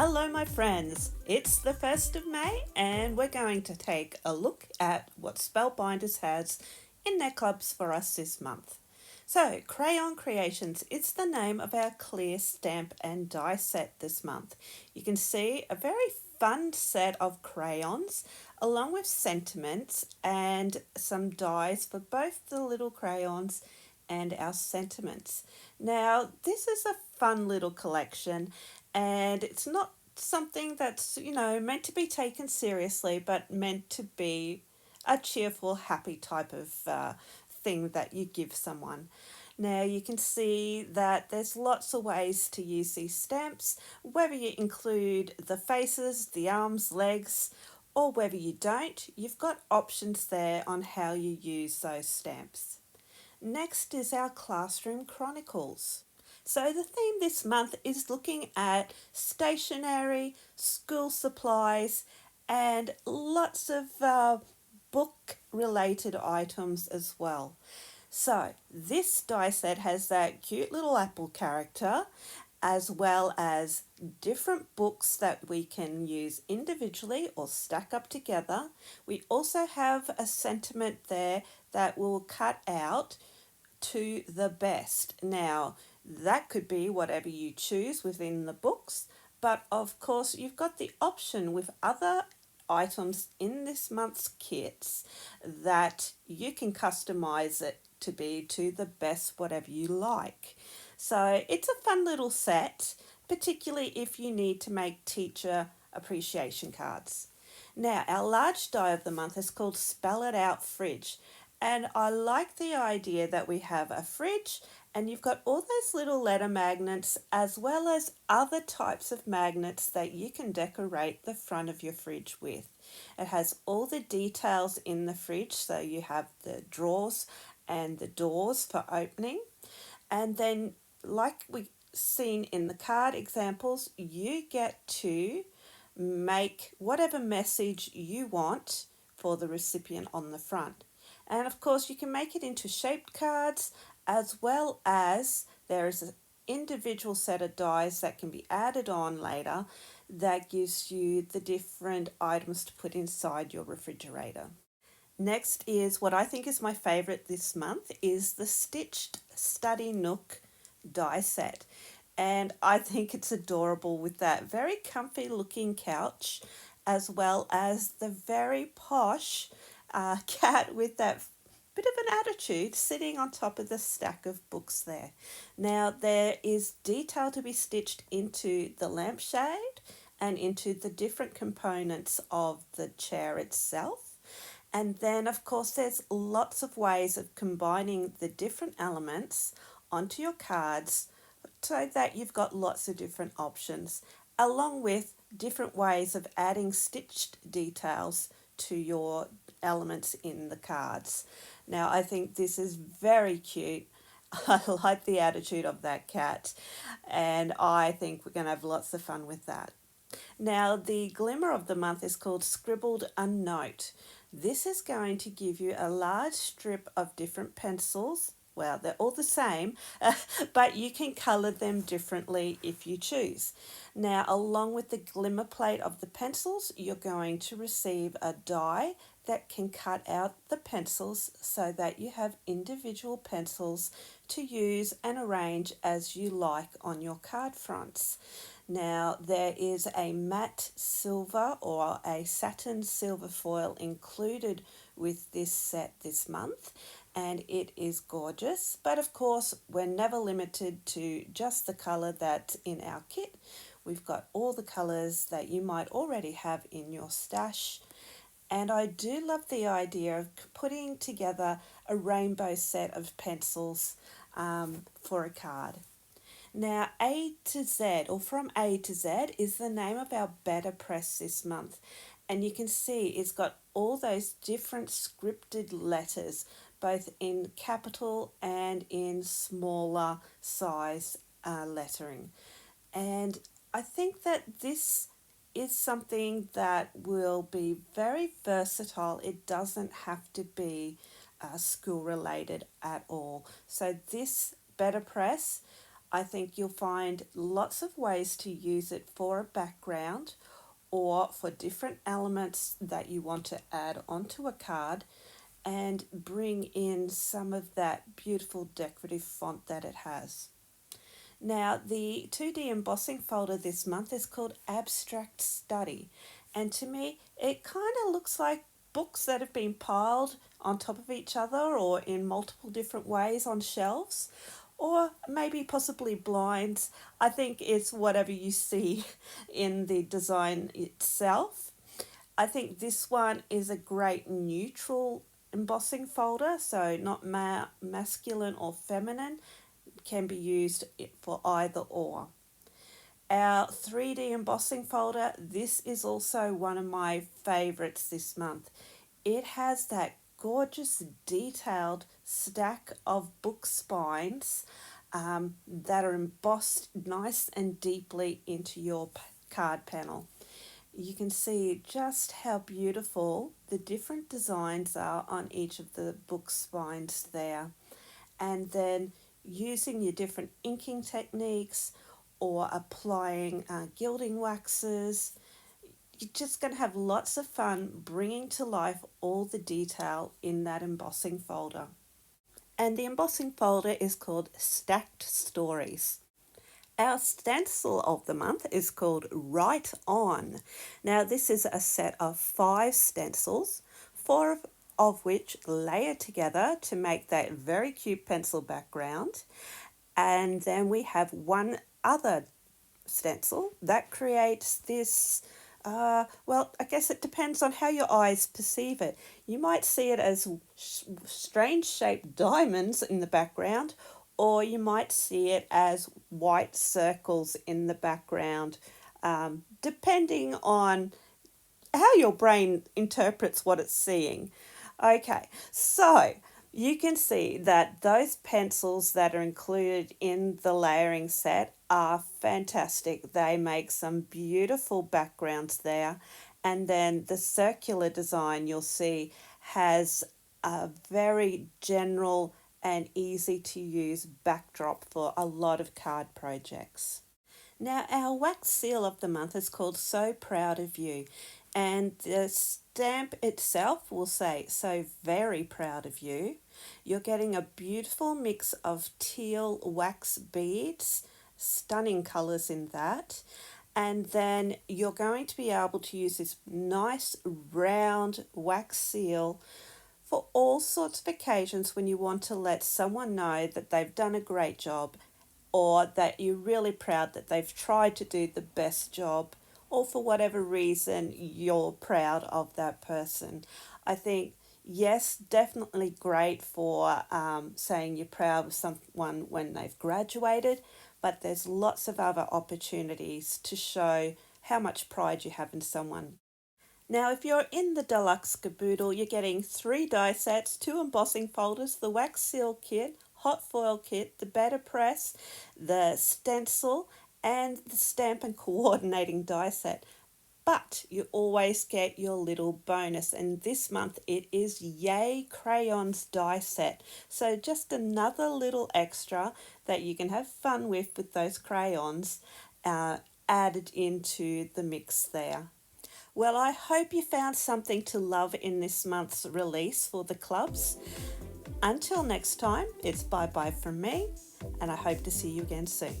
Hello my friends, it's the 1st of May and we're going to take a look at what Spellbinders has in their clubs for us this month. So, Crayon Creations, it's the name of our clear stamp and die set this month. You can see a very fun set of crayons along with sentiments and some dies for both the little crayons and our sentiments. Now, this is a fun little collection and it's not something that's, meant to be taken seriously, but meant to be a cheerful, happy type of thing that you give someone. Now you can see that there's lots of ways to use these stamps, whether you include the faces, the arms, legs, or whether you don't, you've got options there on how you use those stamps. Next is our Classroom Chronicles. So the theme this month is looking at stationery, school supplies, and lots of book related items as well. So this die set has that cute little apple character as well as different books that we can use individually or stack up together. We also have a sentiment there that will cut out to the best. Now, that could be whatever you choose within the books, but of course, you've got the option with other items in this month's kits that you can customize it to be to the best whatever you like. So it's a fun little set, particularly if you need to make teacher appreciation cards. Now, our large die of the month is called Spell It Out Fridge. And I like the idea that we have a fridge and you've got all those little letter magnets as well as other types of magnets that you can decorate the front of your fridge with. It has all the details in the fridge, so you have the drawers and the doors for opening. And then, like we've seen in the card examples, you get to make whatever message you want for the recipient on the front. And of course, you can make it into shaped cards as well as there is an individual set of dies that can be added on later that gives you the different items to put inside your refrigerator. Next is what I think is my favourite this month is the Stitched Study Nook die set. And I think it's adorable with that very comfy looking couch as well as the very posh cat with that bit of an attitude sitting on top of the stack of books there. Now there is detail to be stitched into the lampshade and into the different components of the chair itself. And then of course there's lots of ways of combining the different elements onto your cards so that you've got lots of different options along with different ways of adding stitched details to your elements in the cards. Now I think this is very cute. I like the attitude of that cat and I think we're going to have lots of fun with that. Now the glimmer of the month is called Scribbled A Note. This is going to give you a large strip of different pencils. Well, they're all the same, but you can colour them differently if you choose. Now, along with the glimmer plate of the pencils, you're going to receive a die that can cut out the pencils so that you have individual pencils to use and arrange as you like on your card fronts. Now, there is a matte silver or a satin silver foil included with this set this month, and it is gorgeous. But of course, we're never limited to just the colour that's in our kit. We've got all the colours that you might already have in your stash. And I do love the idea of putting together a rainbow set of pencils for a card. Now, A to Z, or From A to Z, is the name of our beta press this month. And you can see it's got all those different scripted letters, both in capital and in smaller size lettering. And I think that this is something that will be very versatile. It doesn't have to be school related at all. So this beta press I think you'll find lots of ways to use it for a background or for different elements that you want to add onto a card and bring in some of that beautiful decorative font that it has. Now, the 2D embossing folder this month is called Abstract Study, and to me, it kind of looks like books that have been piled on top of each other or in multiple different ways on shelves, or maybe possibly blinds. I think it's whatever you see in the design itself. I think this one is a great neutral embossing folder, so not masculine or feminine, can be used for either or. Our 3D embossing folder, this is also one of my favourites this month. It has that gorgeous detailed stack of book spines that are embossed nice and deeply into your card panel. You can see just how beautiful the different designs are on each of the book spines there. And then using your different inking techniques or applying gilding waxes, you're just going to have lots of fun bringing to life all the detail in that embossing folder. And the embossing folder is called Stacked Stories. Our stencil of the month is called Write On. Now, this is a set of 5 stencils, 4 of which layer together to make that very cute pencil background. And then we have one other stencil that creates this, well, I guess it depends on how your eyes perceive it. You might see it as strange shaped diamonds in the background, or you might see it as white circles in the background, depending on how your brain interprets what it's seeing. Okay, so you can see that those pencils that are included in the layering set are fantastic. They make some beautiful backgrounds there. And then the circular design you'll see has a very general and easy to use backdrop for a lot of card projects. Now, our wax seal of the month is called So Proud of You, and the stamp itself will say, So Very Proud of You. You're getting a beautiful mix of teal wax beads, stunning colours in that, and then you're going to be able to use this nice round wax seal for all sorts of occasions when you want to let someone know that they've done a great job or that you're really proud that they've tried to do the best job, or for whatever reason you're proud of that person. I think, yes, definitely great for saying you're proud of someone when they've graduated, but there's lots of other opportunities to show how much pride you have in someone. Now, if you're in the deluxe caboodle, you're getting 3 die sets, 2 embossing folders, the wax seal kit, hot foil kit, the better press, the stencil, and the stamp and coordinating die set. But you always get your little bonus, and this month it is Yay Crayons die set. So just another little extra that you can have fun with those crayons added into the mix there. Well, I hope you found something to love in this month's release for the clubs. Until next time, it's bye-bye from me, and I hope to see you again soon.